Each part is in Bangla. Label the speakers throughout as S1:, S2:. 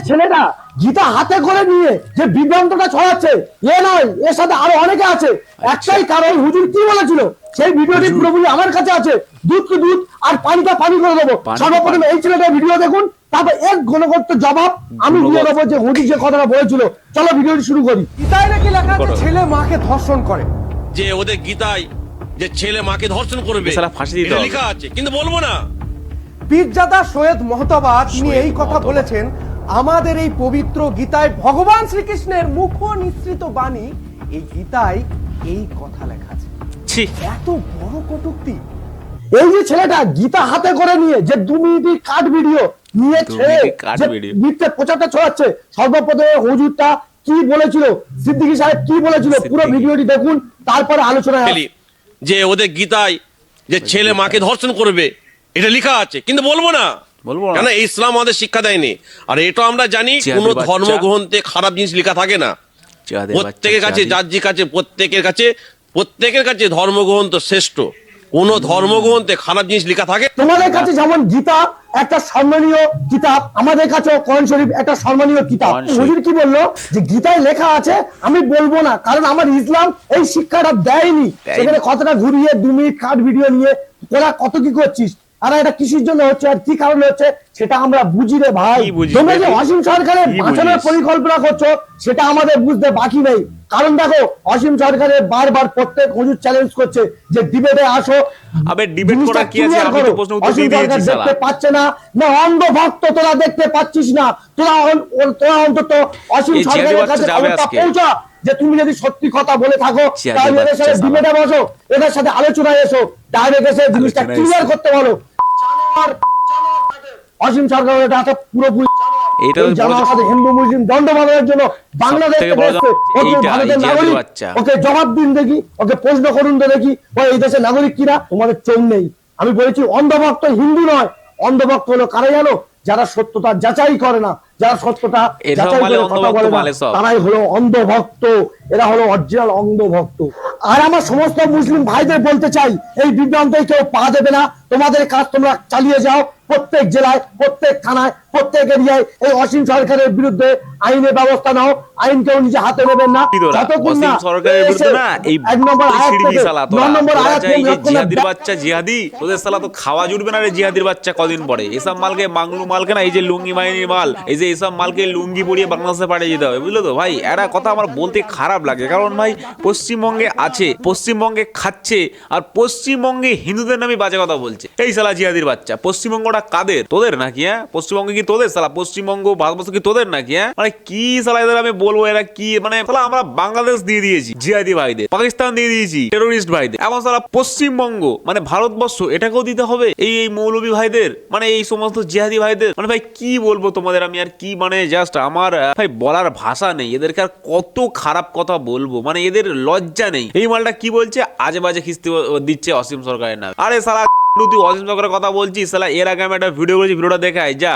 S1: ছেলেটা গীতা হাতে করে নিয়ে যে বিভ্রান্তটা ছড়াচ্ছে এ নয়, এর সাথে আরো অনেকে আছে। একটাই কারণ, হুজুর কি বলেছিল সেই ভিডিওটি পুরোপুরি আমার কাছে আছে। দুধকে দুধ আর পানিটা পানি করে দেবো। সর্বপ্রথম এই ছেলেটার ভিডিও দেখুন, তারপর এক ঘনঘট জবাব আমি দিয়ে দেবো যে হুজুর যে কথাটা বলেছিল। চলো ভিডিওটি শুরু করি।
S2: গীতায় নাকি লেখা আছে ছেলে মাকে ধর্ষণ করে,
S3: যে ওদের গীতায় যে ছেলে মাকে ধর্ষণ করবে এটা লেখা আছে, কিন্তু বলবো না।
S2: পীরজাদা সৈয়দ মোহতাবা তিনি এই কথা বলেছেন, আমাদের এই পবিত্র গীতায় ভগবান শ্রীকৃষ্ণের মুখ নিঃসৃত বাণী, এই গীতায় এই কথা লেখা আছে। এত বড় কটূক্তি।
S1: এই যে ছেলেটা গীতা হাতে করে নিয়ে যে 2 মিনিটের কাট ভিডিও নিয়ে মিথ্যে প্রচারটা ছড়াচ্ছে, সর্বপ্রথমে হুজুরটা কি বলেছিল, সিদ্দিকী সাহেব কি বলেছিল, পুরো ভিডিওটি দেখুন, তারপরে আলোচনা।
S3: যে ওদের গীতায় যে ছেলে মাকে ধর্ষণ করবে এটা লেখা আছে, কিন্তু বলবো না, কেন ইসলাম আমাদের শিক্ষা দেয়নি। আর এটা আমরা জানি, কোন ধর্মগ্রন্থে খারাপ জিনিস লেখা থাকে না। প্রত্যেকের কাছে, জাজির কাছে, প্রত্যেকের কাছে ধর্মগ্রন্থ শ্রেষ্ঠ। কোন ধর্মগ্রন্থে খারাপ জিনিস লেখা থাকে?
S1: তোমাদের কাছে যেমন গীতা একটা সম্মানীয় কিতাব, আমাদের কাছে কোরআন শরীফ একটা সম্মানীয় কিতাব। হুজুর কি বললো যে গীতায় লেখা আছে, আমি বলবো না, কারণ আমার ইসলাম এই শিক্ষাটা দেয়নি। সেখানে কতটা ঘুরিয়ে 2 মিনিট কাট ভিডিও নিয়ে তোরা কত কি করছিস, আর এটা কিসের জন্য হচ্ছে আর কি কারণে হচ্ছে সেটা আমরা বুঝি রে ভাই। তোমরা যে অসীম সরকারের বাঁচানোর পরিকল্পনা করছো সেটা আমাদের বুঝতে বাকি নেই। কারণ দেখো, অসীম সরকারের বারবার প্রত্যেক হুজুর চ্যালেঞ্জ করছে যে ডিবেটে আসো।
S4: আবে ডিবেট করা কি আছে, আমি তো প্রশ্ন উত্তর দিয়ে দিয়েছি।
S1: দেখতে পাচ্ছে না, না অন্ধ ভক্ত তোরা দেখতে পাচ্ছিস না, তোরা অন্তত অসীম সরকারের কাছে খবরটা পৌঁছা যে তুমি যদি সত্যি কথা বলে থাকো তাহলে এদের সাথে ডিবেটে বসো, এদের সাথে আলোচনায় এসো, ডাইরেক্ট এসে জিনিসটা ক্লিয়ার করতে বলো। অসীম সরকার এটা পুরোপুরি হিন্দু মুসলিম দণ্ড বাঁধানোর জন্য বাংলাদেশ ভারতের নাগরিক। ওকে জবাব দিন দেখি, ওকে প্রশ্ন করুন তো দেখি, এই দেশের নাগরিক কিনা। তোমাদের চোখ নেই। আমি বলেছি অন্ধভক্ত হিন্দু নয়, অন্ধভক্ত হলো কারা জানো? যারা সত্যতা যাচাই করে না, যারা সত্যতা যাচাই করে কথা বলে না, তারাই হলো অন্ধভক্ত। এরা হলো অরিজিনাল অন্ধভক্ত। আর আমার সমস্ত মুসলিম ভাইদের বলতে চাই, এই বিভ্রান্তে কেউ পা দেবে না। তোমাদের কাজ তোমরা চালিয়ে যাও, প্রত্যেক জেলায়, প্রত্যেক থানায়, প্রত্যেক এরিয়ায় এই অসীম সরকারের বিরুদ্ধে আইনের ব্যবস্থা নাও। আইন কেউ নিজে হাতে নেবেন না। যতক্ষণ না
S4: সরকারের বিরুদ্ধে না এই
S1: 1 নম্বর আয়াত থেকে 9 নম্বর আয়াত
S4: জিহাদির বাচ্চা জিহাদি, তোদের সালা তো খাওয়া জুটবে না রে জিহাদির বাচ্চা কদিন পরে। এসব মালকে মাংলু মালকে না, এই যে লুঙ্গি মাইনির মাল, এই যে এসব মালকে লুঙ্গি পরিয়ে বাংলাদেশে পাঠিয়ে যেতে হবে, বুঝলো তো ভাই। এরা কথা আমার বলতে খারাপ লাগে, কারণ ভাই পশ্চিমবঙ্গে আছে, পশ্চিমবঙ্গে খাচ্ছে, আর পশ্চিমবঙ্গে হিন্দুদের নামে বাজে কথা বলছে। এই সালা জিহাদির বাচ্চা, পশ্চিমবঙ্গটা কাদের? তোদের নাকি? হ্যাঁ, পশ্চিমবঙ্গে কি তোদের? সালা পশ্চিমবঙ্গ ভারতবর্ষ কি তোদের নাকি? হ্যাঁ, মানে কি সালা এদের আমি বলবো, এরা কি মানে সালা আমরা বাংলাদেশ দিয়ে দিয়েছি জিহাদি ভাইদের, পাকিস্তান দিয়ে দিয়েছি টেরোরিস্ট ভাইদের, এখন সালা পশ্চিমবঙ্গ মানে ভারতবর্ষ এটাকেও দিতে হবে এই মৌলবী ভাইদের, মানে এই সমস্ত জিহাদি ভাইদের। মানে ভাই কি বলবো তোমাদের আমি, আর কি মানে জাস্ট আমার ভাই বলার ভাষা নেই। এদেরকে আর কত খারাপ কথা বলবো, মানে এদের লজ্জা নেই। এই মালটা কি বলছে, আজে বাজে খিস্তি দিচ্ছে অসীম সরকারের নামে। আরে সালা তুই অসীম সরকারের কথা বলছিস, সালা এর আগে আমি একটা ভিডিও করেছি, ভিডিওটা দেখায় যা।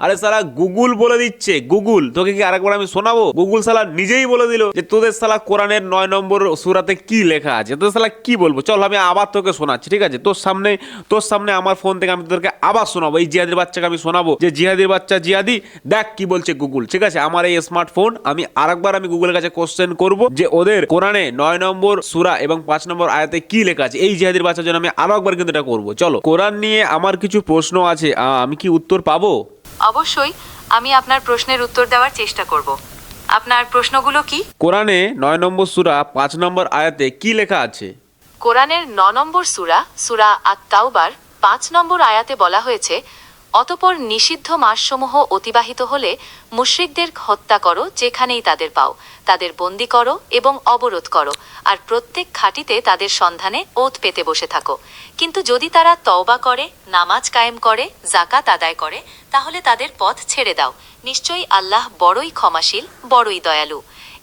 S4: আরে সালা গুগল বলে দিচ্ছে, গুগল তোকে কি আরেকবার আমি শোনাবো? গুগল সালা নিজেই বলে দিল যে তোদের সালা কোরআনের 9 নম্বর সূরাতে কি লেখা আছে। তোদের সালা কি বলবো, চল আমি আবার তোকে শোনাচ্ছি, ঠিক আছে? তোর সামনে আমার ফোন থেকে আমি তোদেরকে আবার শোনাবো, এই জিহাদির বাচ্চাকে আমি শোনাবো যে জিহাদির বাচ্চা জিহাদি, দেখ কি বলছে গুগল, ঠিক আছে? আমার এই স্মার্টফোন আমি আরেকবার আমি গুগলের কাছে কোশ্চেন করব যে ওদের কোরআনে 9 নম্বর সূরা এবং 5 নম্বর আয়াতে কি লেখা আছে। এই জিহাদির বাচ্চার জন্য আমি আরো একবার কিন্তু এটা করবো। চলো, কোরআন নিয়ে আমার কিছু প্রশ্ন আছে, আমি কি উত্তর পাবো?
S5: অবশ্যই, আমি আপনার প্রশ্নের উত্তর দেওয়ার চেষ্টা করব। আপনার প্রশ্নগুলো কি?
S4: কোরআনে 9 নম্বর সূরা 5 নম্বর আয়াতে কি লেখা আছে?
S5: কোরআনের 9 নম্বর সূরা আত-তাওবার 5 নম্বর আয়াতে বলা হয়েছে, অতঃপর নিষিদ্ধ মাসসমূহ অতিবাহিত হলে মুশরিকদের হত্যা করো, যেখানেই তাদের পাও, তাদের বন্দী করো এবং অবরোধ করো, আর প্রত্যেক খাঁটিতে তাদের সন্ধানে ওত পেতে বসে থাকো। কিন্তু যদি তারা তওবা করে, নামাজ কায়েম করে, যাকাত আদায় করে, তাহলে তাদের পথ ছেড়ে দাও। নিশ্চয়ই আল্লাহ বড়ই ক্ষমাশীল, বড়ই দয়ালু।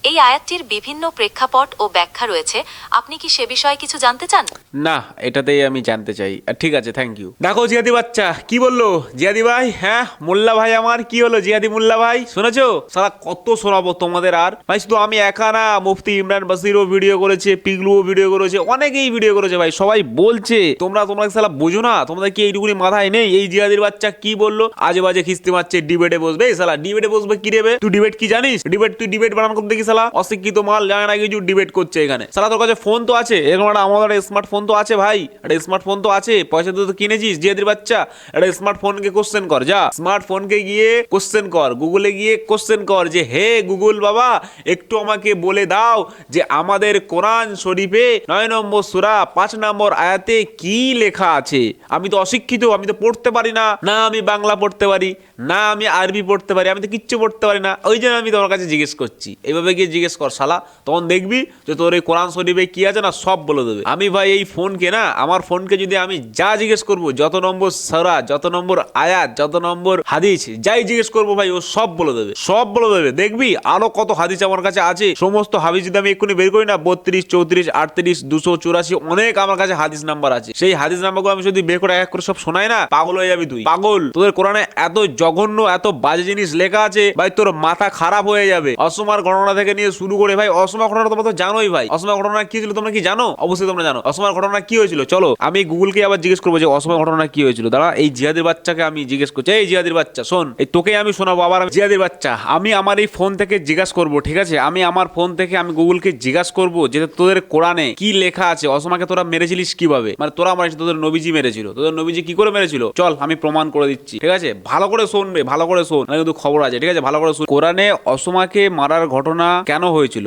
S5: এই আয়াতটির বিভিন্ন প্রেক্ষাপট ও ব্যাখ্যা রয়েছে, আপনি কি সে বিষয়ে কিছু জানতে চান?
S4: না, এটাতেই আমি জানতে চাই। ঠিক আছে, থ্যাংক ইউ। দেখো জিহাদি বাচ্চা কি বললো, জিহাদি ভাই, হ্যাঁ মোল্লা ভাই আমার কি হলো, জিহাদি মোল্লা ভাই শুনেছো? সারা কত শোনাবো তোমাদের আর ভাই, শুধু আমি একা না, মুফতি ইমরান বাসিরও ভিডিও করেছে, পিগলুও ভিডিও করেছে, অনেকেই ভিডিও করেছে ভাই, সবাই বলছে তোমরা সালা বোঝো না, তোমাদের কি এইটুকুনি মাথায় নেই? এই জিহাদির বাচ্চা কি বললো, আজে বাজে খিস্তি মারছে, ডিবেটে বসবে। এই সালা ডিবেটে বসবে কি রেবে? তুই ডিবেট কি জানিস? তুই ডিবেট বানান করতে দেখি সালা অশিক্ষিত মাল, জানে না কিছু, ডিবেট করছে এখানে। সালা তোর কাছে ফোন তো আছে, এরকম একটা আমাদের স্মার্টফোন তো আছে ভাই, একটা স্মার্টফোন তো আছে, পয়সা দিয়ে তো কিনেছিস জিহাদির বাচ্চা। একটা স্মার্টফোনকে কোশ্চেন কর, যা স্মার্টফোনকে গিয়ে কোশ্চেন কর, গুগলে গিয়ে কোশ্চেন কর যে হে গুগল বাবা একটু আমাকে বলে দাও যে আমাদের কোরআন শরীফে 9 নম্বর সূরা 5 নম্বর আয়াতে কি লেখা আছে। আমি তো অশিক্ষিত, আমি তো পড়তে পারি না, না আমি বাংলা পড়তে পারি, না আমি আরবি পড়তে পারি, আমি তো কিচ্ছু পড়তে পারি না, ওই জন্য আমি তোমার কাছে জিজ্ঞেস করছি। এইভাবে গিয়ে জিজ্ঞেস কর শালা, তখন দেখবি যে তোর এই কোরআন শরীফে কি আছে না সব বলে দেবে। আমি ভাই এই ফোনকে না, আমার ফোনকে যদি আমি যা জিজ্ঞেস করবো, যত নম্বর সূরা, যত নম্বর আয়াত, যত নম্বর হাদিস, যাই জিজ্ঞেস করবো ভাই ও সব বলে দেবে, সব বলে দেবে। দেখবি আরো কত হাদিস আমার কাছে আছে, সমস্ত হাদিস যদি আমি এক্ষুনি বের করি না, 32, 34, 38, 284 অনেক আমার কাছে হাদিস নাম্বার আছে। সেই হাদিস নাম্বারগুলো আমি যদি বের করে এক করে সব শোনাই না, পাগল হয়ে যাবি তুই, পাগল। তোদের কোরআনে এত জঘন্য এত বাজে জিনিস লেখা আছে ভাই, তোর মাথা খারাপ হয়ে যাবে। অসমার ঘটনা থেকে নিয়ে শুরু করে ভাই, অসমা ঘটনা তোমরা তো জানোই ভাই, অসমা ঘটনা কি ছিল তোমরা কি জানো? অবশ্যই তোমরা জানো অসমার ঘটনা কি হয়েছিল। চলো আমি গুগলকে আবার জিজ্ঞেস করবো যে অসমা ঘটনা কি হয়েছিল। দাঁড়া, এই জিহাদির বাচ্চাকে আমি জিজ্ঞেস করছি, এই জিহাদির বাচ্চা শোন, এই তোকে আমি শোনাবো আবার। জিহাদির বাচ্চা, আমি আমার এই ফোন থেকে জিজ্ঞাসা করবো, ঠিক আছে? আমি আমার ফোন থেকে আমি গুগলকে জিজ্ঞাসা করবো যে তোদের কোরআনে কি লেখা আছে, অসমাকে তোরা মেরেছিলিস কিভাবে, মানে তোরা মারিস, তোদের নবীজি মেরেছিল, তোদের নবীজি কি করে মেরেছিল, চল আমি প্রমাণ করে দিচ্ছি, ঠিক আছে? ভালো করে শোনবে, ভালো করে শোন, কিন্তু খবর আছে, ঠিক আছে? ভালো করে শোন। কোরআনে অসমাকে মারার ঘটনা কেন হয়েছিল,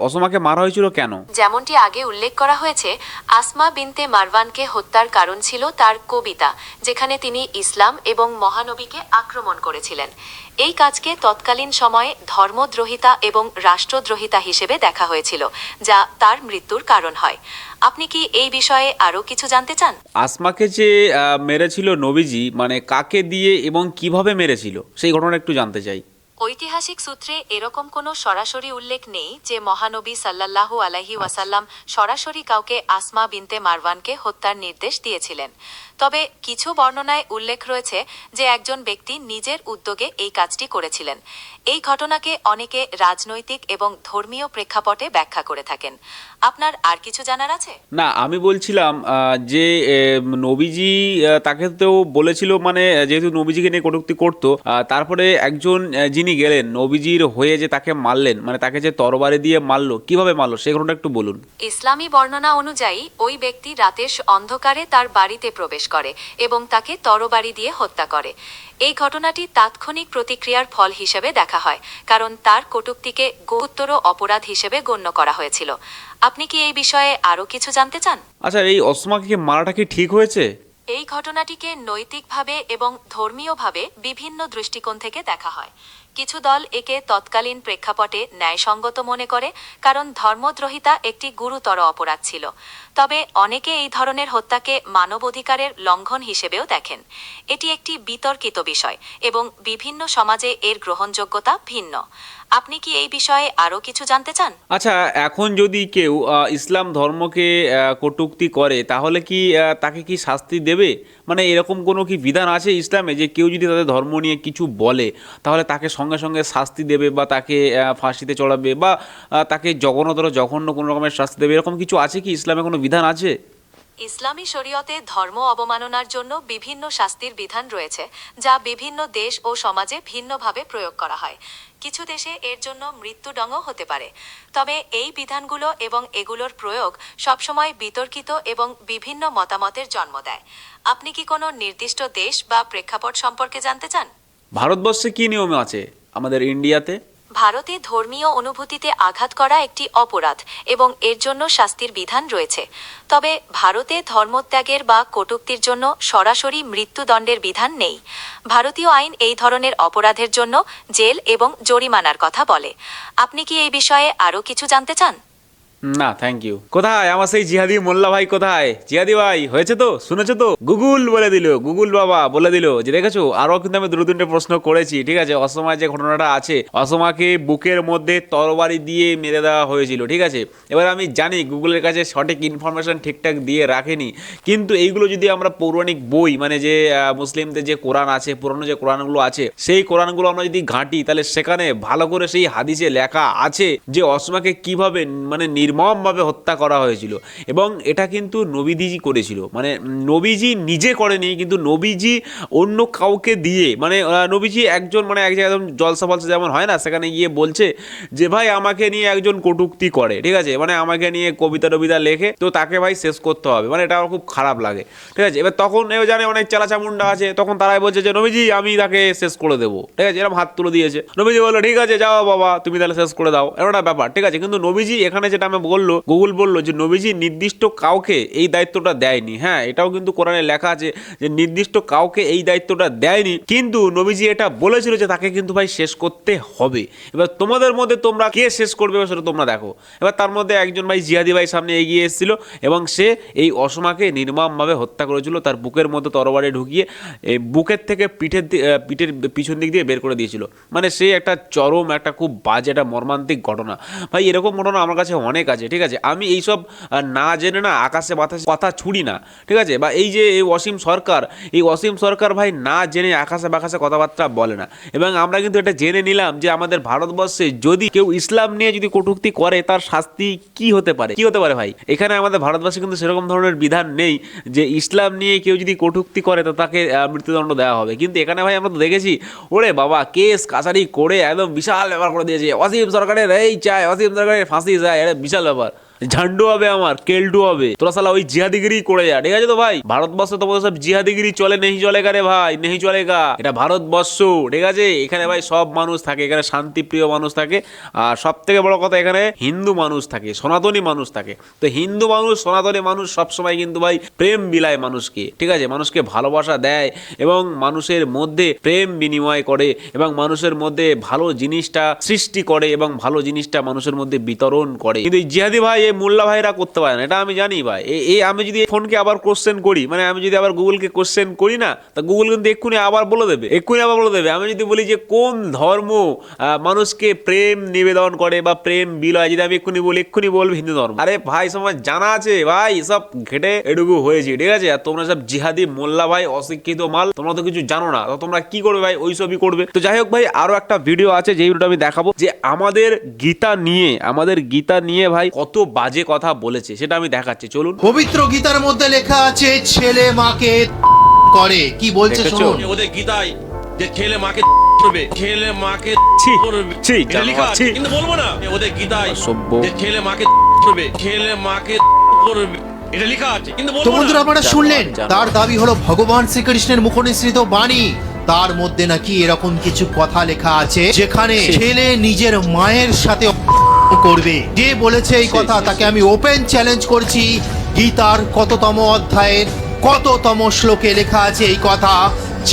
S4: অসমাকে মারা হয়েছিল কেন?
S5: যেমনটি আগে উল্লেখ করা হয়েছে, আসমা বিনতে মারওয়ানকে হত্যার কারণ ছিল তার কবিতা, যেখানে তিনি ইসলাম এবং মহানবীকে আক্রমণ করেছিলেন। এই কাজকে তৎকালীন সময়ে ধর্মদ্রোহিতা এবং রাষ্ট্রদ্রোহিতা হিসেবে দেখা হয়েছিল, যা তার মৃত্যুর কারণ হয়। আপনি কি এই বিষয়ে আরো কিছু জানতে চান?
S4: আসমাকে যে মেরেছিল নবীজি, মানে কাকে দিয়ে এবং কিভাবে মেরেছিল, সেই ঘটনা একটু জানতে চাই।
S5: ঐতিহাসিক সূত্রে এরকম কোনো সরাসরি উল্লেখ নেই যে মহানবী সাল্লাল্লাহু আলাইহি ওয়াসাল্লাম সরাসরি কাউকে আসমা বিনতে মারওয়ানকে হত্যার নির্দেশ দিয়েছিলেন। তবে কিছু বর্ণনায় উল্লেখ রয়েছে যে একজন ব্যক্তি নিজের উদ্যোগে এই কাজটি করেছিলেন। এই ঘটনাকে অনেকে রাজনৈতিক এবং ধর্মীয় প্রেক্ষাপটে ব্যাখ্যা করে থাকেন। আপনার আর কিছু জানার আছে?
S4: না, আমি বলছিলাম যে নবীজি তাকে তো বলেছিল, মানে যেহেতু নবীজিকে নিয়ে কটূক্তি করতো, তারপরে একজন যিনি গেলেন নবীজির হয়ে যে তাকে মারলেন, মানে তাকে যে তরবারি দিয়ে মারলো, কিভাবে মারলো সেই ঘটনাটা একটু বলুন।
S5: ইসলামী বর্ণনা অনুযায়ী ওই ব্যক্তি রাতের অন্ধকারে তার বাড়িতে প্রবেশ করে এবং তাকে তরবারি দিয়ে হত্যা করে। এই ঘটনাটি তাৎক্ষণিক প্রতিক্রিয়ার ফল হিসেবে দেখা হয়, কারণ তার কটূক্তিকে গুরুতর অপরাধ হিসেবে গণ্য করা হয়েছিল। আপনি কি এই বিষয়ে আরো কিছু জানতে চান?
S4: আচ্ছা, এই অসমাকে মারাটা কি ঠিক হয়েছে?
S5: এই ঘটনাটিকে নৈতিকভাবে এবং ধর্মীয়ভাবে বিভিন্ন দৃষ্টিকোণ থেকে দেখা হয়। কিছু দল একে তৎকালীন প্রেক্ষাপটে ন্যায়সঙ্গত মনে করে, কারণ ধর্মদ্রোহিতা একটি গুরুতর অপরাধ ছিল। তবে অনেকে এই ধরনের হত্যাকে মানবাধিকারের লঙ্ঘন হিসেবেও দেখেন। এটি একটি বিতর্কিত বিষয় এবং বিভিন্ন সমাজে এর গ্রহণযোগ্যতা ভিন্ন। আপনি কি এই বিষয়ে আরো কিছু জানতে চান?
S4: আচ্ছা, এখন যদি কেউ ইসলাম ধর্মকে কটূক্তি করে, তাহলে কি তাকে কি শাস্তি দেবে? মানে এরকম কোনো কি বিধান আছে ইসলামে যে কেউ যদি তাদের ধর্ম নিয়ে কিছু বলে, তাহলে তাকে সঙ্গে সঙ্গে শাস্তি দেবে, বা তাকে ফাঁসিতে চড়াবে, বা তাকে জঘন্য কোনো রকমের শাস্তি দেবে, এরকম কিছু আছে কি ইসলামে কোনো বিধান আছে?
S5: ইসলামী শরীয়তে ধর্ম অবমাননার জন্য বিভিন্ন শাস্তির বিধান রয়েছে, যা বিভিন্ন দেশ ও সমাজে ভিন্নভাবে প্রয়োগ করা হয়। কিছু দেশে এর জন্য মৃত্যুদণ্ডও হতে পারে। তবে এই বিধানগুলো এবং এগুলোর প্রয়োগ সবসময় বিতর্কিত এবং বিভিন্ন মতামতের জন্ম দেয়। আপনি কি কোনো নির্দিষ্ট দেশ বা প্রেক্ষাপট সম্পর্কে জানতে চান?
S4: ভারতবর্ষে কি নিয়ম আছে আমাদের ইন্ডিয়াতে?
S5: ভারতে ধর্মীয় অনুভূতিতে আঘাত করা একটি অপরাধ এবং এর জন্য শাস্তির বিধান রয়েছে। তবে ভারতে ধর্মত্যাগের বা কটূক্তির জন্য সরাসরি মৃত্যুদণ্ডের বিধান নেই। ভারতীয় আইন এই ধরনের অপরাধের জন্য জেল এবং জরিমানার কথা বলে। আপনি কি এই বিষয়ে আরো কিছু জানতে চান?
S4: না থ্যাংক ইউ। কোথায় আমার সেই জিহাদি মোল্লা ভাই, কোথায় জিহাদি ভাই? হয়েছে তো, শুনেছো তো? গুগল বলে দিল, গুগল বাবা বলে দিল যে দেখেছো। আরো কিন্তু আমি দুটো তিনটে প্রশ্ন করেছি, ঠিক আছে? অসমায় যে ঘটনাটা আছে, অসমাকে বুকের মধ্যে তরবারি দিয়ে মেরে দেওয়া হয়েছিল, ঠিক আছে? এবার আমি জানি গুগলের কাছে সঠিক ইনফরমেশন ঠিকঠাক দিয়ে রাখেনি, কিন্তু এইগুলো যদি আমরা পৌরাণিক বই মানে যে মুসলিমদের যে কোরআন আছে, পুরনো যে কোরআনগুলো আছে, সেই কোরআনগুলো আমরা যদি ঘাঁটি, তাহলে সেখানে ভালো করে সেই হাদিসে লেখা আছে যে অসমাকে কিভাবে মানে নির্মমভাবে হত্যা করা হয়েছিল। এবং এটা কিন্তু নবীজি করেছিল, মানে নবীজি নিজে করেনি, কিন্তু নবীজি অন্য কাউকে দিয়ে, মানে নবীজি একজন মানে এক জায়গায় জলসা ফলসা যেমন হয় না, সেখানে গিয়ে বলছে যে ভাই আমাকে নিয়ে একজন কটূক্তি করে, ঠিক আছে? মানে আমাকে নিয়ে কবিতা টবিতা লেখে, তো তাকে ভাই শেষ করতে হবে। মানে এটা আমার খুব খারাপ লাগে, ঠিক আছে? এবার তখন এবার জানে অনেক চালাচামুন্ডা আছে, তখন তারাই বলছে যে নবীজি আমি তাকে শেষ করে দেবো, ঠিক আছে? এরকম হাত তুলে দিয়েছে। নবীজি বললো ঠিক আছে যাও বাবা, তুমি তাহলে শেষ করে দাও, এরকম একটা ব্যাপার, ঠিক আছে? কিন্তু নবীজি এখানে যেটা আমি বললো, গুগল বললো যে নবীজি নির্দিষ্ট কাউকে এই দায়িত্বটা দেয়নি। হ্যাঁ, এটাও কিন্তু কোরআনে লেখা আছে যে নির্দিষ্ট কাউকে এই দায়িত্বটা দেয়নি, কিন্তু নবীজি এটা বলেছিল যে তাকে কিন্তু ভাই শেষ করতে হবে। এবার তোমাদের মধ্যে তোমরা কে শেষ করবে সেটা তোমরা দেখো। এবার তার মধ্যে একজন ভাই জিহাদি ভাই সামনে এগিয়ে এসেছিল এবং সে এই অসমাকে নির্মমভাবে হত্যা করেছিল, তার বুকের মধ্যে তরবারি ঢুকিয়ে এই বুকের থেকে পিঠের পিছন দিক দিয়ে বের করে দিয়েছিল। মানে সে একটা চরম একটা খুব বাজে একটা মর্মান্তিক ঘটনা। ভাই এরকম ঘটনা আমার কাছে অনেক আছে, ঠিক আছে? আমি এইসব না জেনে না আকাশে বাতাসে কথা ছুড়ি না, ঠিক আছে? বা এই যে এই অসীম সরকার ভাই না জেনে আকাশে বাকাশে কথাবার্তা বলে না। এবং আমরা কিন্তু এটা জেনে নিলাম যে আমাদের ভারতবর্ষে যদি কেউ ইসলাম নিয়ে যদি কটূক্তি করে, তার শাস্তি কি হতে পারে ভাই? এখানে আমাদের ভারতবর্ষে কিন্তু সেরকম ধরনের বিধান নেই যে ইসলাম নিয়ে কেউ যদি কটূক্তি করে তো তাকে মৃত্যুদণ্ড দেওয়া হবে। কিন্তু এখানে ভাই আমরা তো দেখেছি, ওরে বাবা কেস কাছারি করে একদম বিশাল ব্যাপার করে দিয়েছে। অসীম সরকারের এই চাই, অসীম সরকারের ফাঁসি চাই, এটা বিশাল ব্যাপার। ঝান্ডু হবে আমার, কেল্ডু হবে, তোরা শালা ওই জিহাদিগিরি করে যা, ঠিক আছে? তো ভাই ভারতবর্ষে তোমাদের সব জিহাদিগিরি চলে, নেই চলেগা রে ভাই, নেই চলেগা। এটা ভারতবর্ষ, ঠিক আছে? এখানে ভাই সব মানুষ থাকে, এখানে শান্তিপ্রিয় মানুষ থাকে, আর সব থেকে বড় কথা এখানে হিন্দু মানুষ থাকে, সনাতনী মানুষ থাকে। তো হিন্দু মানুষ, সনাতনী মানুষ সবসময় কিন্তু ভাই প্রেম বিলায় মানুষকে, ঠিক আছে? মানুষকে ভালোবাসা দেয় এবং মানুষের মধ্যে প্রেম বিনিময় করে এবং মানুষের মধ্যে ভালো জিনিসটা সৃষ্টি করে এবং ভালো জিনিসটা মানুষের মধ্যে বিতরণ করে। কিন্তু এই জিহাদি ভাই এই মোল্লা ভাইরা করতে পারে না, এটা আমি জানি ভাই। এই আমি যদি ফোনকে আবার কোশ্চেন করি, মানে আমি যদি আবার গুগলকে কোশ্চেন করি না, তা গুগল কিন্তু এক্ষুনি আবার বলে দেবে। আমি যদি বলি যে কোন ধর্ম মানুষকে প্রেম নিবেদন করে বা প্রেম বিলয়, যদি আমি এক্ষুনি বলবো হিন্দু ধর্ম। আরে ভাই সমাজ জানা আছে ভাই, সব ঘেটে এটুকু হয়েছে, ঠিক আছে? আর তোমরা সব জিহাদি মোল্লা ভাই, অশিক্ষিত মাল, তোমরা তো কিছু জানো না, তো তোমরা কি করবে ভাই? ওই সবই করবে। তো যাই হোক ভাই, আরো একটা ভিডিও আছে, যে ভিডিওটা আমি দেখাবো যে আমাদের গীতা নিয়ে ভাই কত বাজে কথা বলেছে, সেটা আমি দেখাচ্ছি, চলুন।
S6: পবিত্র গীতার মধ্যে লেখা আছে ছেলে মাকে করে, কি বলছে শুনুন।
S3: ওদের গীতায় যে ছেলে মাকে করবে, ছেলে মাকে করবে, এটা লেখা আছে, কিন্তু বলবো না। ওদের গীতায় যে ছেলে মাকে করবে, ছেলে মাকে করবে, এটা লেখা আছে, কিন্তু বলবো না।
S6: তো বন্ধুরা আপনারা শুনলেন, তার দাবি হলো ভগবান শ্রীকৃষ্ণের মুখনিসৃত বাণী, তার মধ্যে নাকি এরকম কিছু কথা লেখা আছে যেখানে ছেলে নিজের মায়ের সাথে করবে। যে বলেছে এই কথা তাকে আমি ওপেন চ্যালেঞ্জ করছি, গীতার কততম অধ্যায়ের কততম শ্লোকে লেখা আছে এই কথা,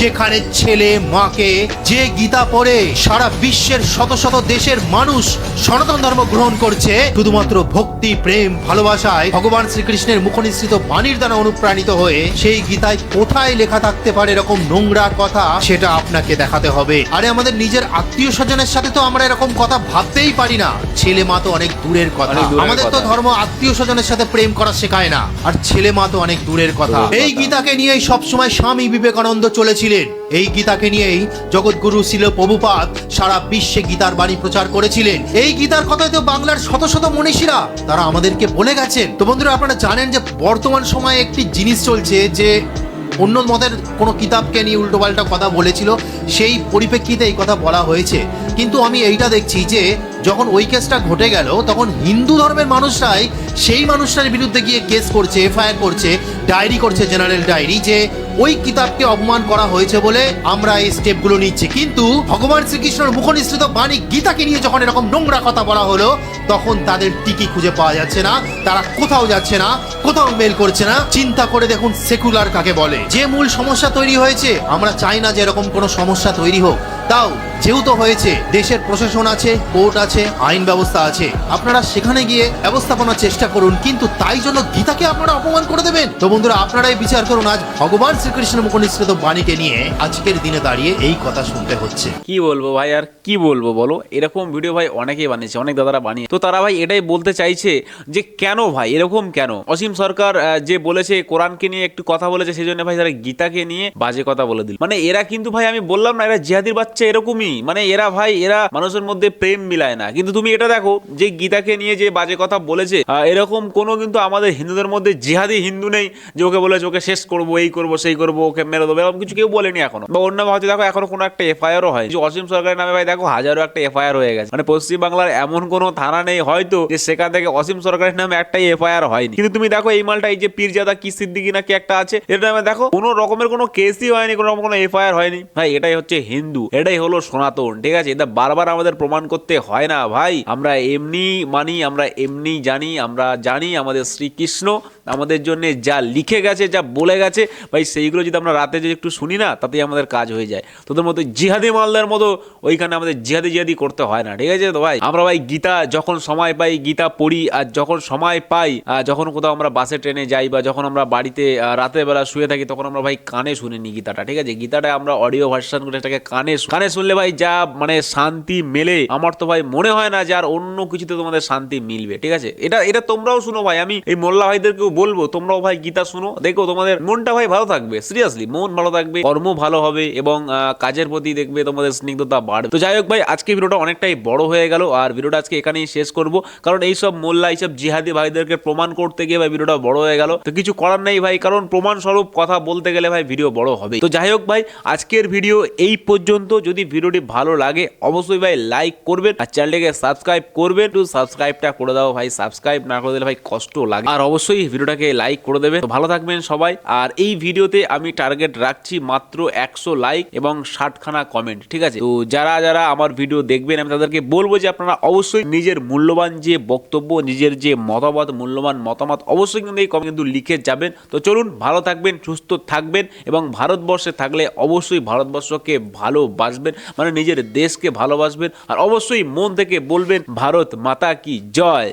S6: যেখানে ছেলে মাকে, যে গীতা পড়ে সারা বিশ্বের শত শত দেশের মানুষ সনাতন ধর্ম গ্রহণ করছে শুধুমাত্র ভক্তি, প্রেম, ভালোবাসায়, ভগবান শ্রীকৃষ্ণের মুখনিসৃত বাণীর দ্বারা অনুপ্রাণিত হয়ে, সেই গীতায় কোথায় লেখা থাকতে পারে এরকম নোংরা কথা, সেটা আপনাকে দেখাতে হবে। আরে আমাদের নিজের আত্মীয় স্বজনের সাথে তো আমরা এরকম কথা ভাবতেই পারি না, ছেলে মা তো অনেক দূরের কথা। আমাদের তো ধর্ম আত্মীয় স্বজনের সাথে প্রেম করা শেখায় না, আর ছেলে মা তো অনেক দূরের কথা। এই গীতাকে নিয়েই সবসময় স্বামী বিবেকানন্দ চলেছিলেন, এই গীতাকে নিয়েই জগৎগুরু শিল প্রভুপাদ সারা বিশ্বে গীতার বাণী প্রচার করেছিলেন। এই গীতার কথাই তো বাংলার শত শত মনীষীরা তারা আমাদেরকে বলে গেছেন। তো বন্ধুরা আপনারা জানেন যে বর্তমান সময়ে একটি জিনিস চলছে, যে অন্য মতের কোনো কিতাবকে নিয়ে উল্টোপাল্টা কথা বলেছিল, সেই পরিপ্রেক্ষিতে এই কথা বলা হয়েছে। কিন্তু আমি এইটা দেখছি যে যখন ওই কেসটা ঘটে গেল, তখন হিন্দু ধর্মের মানুষরাই সেই মানুষটার বিরুদ্ধে গিয়ে কেস করছে, এফআইআর করছে, ডায়েরি করছে, জেনারেল ডায়েরি, যে ওই কিতাবকে অপমান করা হয়েছে বলে আমরা এই স্টেপগুলো নিচ্ছি। কিন্তু ভগবান শ্রীকৃষ্ণের মুখনিসৃত বাণী গীতাকে নিয়ে যখন এরকম নোংরা কথা বলা হলো, তখন তাদের টিকি খুঁজে পাওয়া যাচ্ছে না, তারা কোথাও যাচ্ছে না, কোথাও মেল করছে না। চিন্তা করে দেখুন সেকুলার কাকে বলে। যে মূল সমস্যা তৈরি হয়েছে, আমরা চাই না যে এরকম কোনো সমস্যা তৈরি হোক, তাও যেহেতু হয়েছে, দেশের প্রশাসন আছে, কোর্ট আছে, আইন ব্যবস্থা আছে, আপনারা সেখানে গিয়ে ব্যবস্থাপনার চেষ্টা করুন। কিন্তু তাই জন্য গীতাকে আপনারা অপমান করে দেবেন? তো বন্ধুরা, আপনারাই বিচার করুন। আজ ভগবান শ্রীকৃষ্ণের মুখনিসৃত বাণীকে নিয়ে আজকের দিনে দাঁড়িয়ে এই কথা শুনতে হচ্ছে।
S4: কি বলবো ভাই, আর কি বলবো বলো। এরকম ভিডিও ভাই অনেকেই বানিয়েছে, অনেক দাদারা বানিয়ে। তো তারা ভাই এটাই বলতে চাইছে যে কেন ভাই এরকম, কেন অসীম সরকার যে বলেছে কোরআনকে নিয়ে একটু কথা বলেছে, সেই জন্য ভাই তারা গীতাকে নিয়ে বাজে কথা বলে দিল। মানে এরা কিন্তু ভাই, আমি বললাম না, এরা জিহাদির বাচ্চা এরকমই। মানে এরা ভাই, এরা মানুষের মধ্যে প্রেম মিলায় না। কিন্তু তুমি এটা দেখো যে গীতাকে নিয়ে যে বাজে কথা বলেছে, এরকম কোনো কিন্তু আমাদের হিন্দুদের মধ্যে জিহাদি হিন্দু নেই যে ওকে বলেছে ওকে শেষ করবো, এই করবো, সেই করবো, ওকে মেরে দেবো, এরকম কিছু কেউ বলেনি এখনো। বা অন্য হয়তো দেখো এখনো কোনো একটা এফআইআরও হয় যে অসীম সরকারের নামে ভাই দেখো হাজারো একটা এফআইআর হয়ে গেছে। মানে পশ্চিমবাংলার এমন কোনো থানা নেই হয়তো যে সেখান থেকে অসীম সরকারের নামে একটাই এফআইআর হয়নি। কিন্তু তুমি দেখো এই মালটা, এই যে পীরজাদা কি সিদ্দিকি নাকি একটা আছে, এর নামে দেখো কোনো রকমের কোনো কেসই হয়নি, কোনো রকম কোনো এফআইআর হয়নি। ভাই এটাই হচ্ছে হিন্দু, এটাই হলো সনাতন, ঠিক আছে? এটা বারবার আমাদের প্রমাণ করতে হয় না ভাই। আমরা এমনি মানি, আমরা এমনি জানি, আমরা জানি আমাদের শ্রীকৃষ্ণ আমাদের জন্য যা লিখে গেছে, যা বলে গেছে ভাই, সেইগুলো যদি আমরা রাতে যদি একটু শুনি না, তাতেই আমাদের কাজ হয়ে যায়। তোদের মতো জিহাদি মালদার মতো ওইখানে আমাদের জিহাদি করতে হয় না, ঠিক আছে? তো ভাই আমরা ভাই গীতা যখন সময় পাই গীতা পড়ি, আর যখন সময় পাই, যখন কোথাও আমরা বাসে ট্রেনে যাই বা যখন আমরা বাড়িতে রাতের বেলা শুয়ে থাকি, তখন আমরা ভাই কানে শুনে নি গীতাটা, ঠিক আছে? গীতাটা আমরা অডিও ভার্সন করে এটাকে কানে শুনলে ভাই যা মানে শান্তি মেলে, আমার তো ভাই মনে হয় না যে আর অন্য কিছুতে তোমাদের শান্তি মিলবে, ঠিক আছে? এটা তোমরাও শুনো ভাই, আমি এই মোল্লা ভাইদেরকেও বলবো তোমরাও ভাই গীতা শুনো, দেখো তোমাদের মনটা ভাই ভালো থাকবে, সিরিয়াসলি মন ভালো থাকবে, কর্ম ভালো হবে এবং কাজের প্রতি দেখবে তোমাদের স্নিগ্ধতা বাড়বে। তো যাই হোক ভাই, আজকে ভিডিওটা অনেকটাই বড় হয়ে গেল, আর ভিডিওটা আজকে এখানেই শেষ করব, কারণ এইসব মোল্লা এইসব জিহাদি ভাইদেরকে প্রমাণ করতে গিয়ে ভাই ভিডিওটা বড় হয়ে গেল। তো কিছু করার নেই ভাই, কারণ প্রমাণ স্বরূপ কথা বলতে গেলে ভাই ভিডিও বড় হবে। তো যাই হোক ভাই, আজকের ভিডিও এই পর্যন্ত। যদি ভিডিওটি ভালো লাগে অবশ্যই ভাই লাইক করবেন, আর চ্যানেলটাকে সাবস্ক্রাইব করবেন। একটু সাবস্ক্রাইবটা করে দাও ভাই, সাবস্ক্রাইব না করে দিলে ভাই কষ্ট লাগে। আর অবশ্যই ভিডিওটাকে লাইক করে দেবেন। তো ভালো থাকবেন সবাই। আর এই ভিডিওতে আমি টার্গেট রাখছি মাত্র 100 লাইক এবং 60খানা কমেন্ট, ঠিক আছে? তো যারা যারা আমার ভিডিও দেখবেন, আমি তাদেরকে বলবো যে আপনারা অবশ্যই নিজের মূল্যবান যে বক্তব্য, নিজের যে মতামত, মূল্যবান মতামত অবশ্যই কিন্তু এই কমেন্ট কিন্তু লিখে যাবেন। তো চলুন, ভালো থাকবেন, সুস্থ থাকবেন এবং ভারতবর্ষে থাকলে অবশ্যই ভারতবর্ষকে ভালোবাসবেন, মানে নিজের দেশকে ভালোবাসবেন। আর অবশ্যই মন থেকে বলবেন ভারত মাতা কি জয়।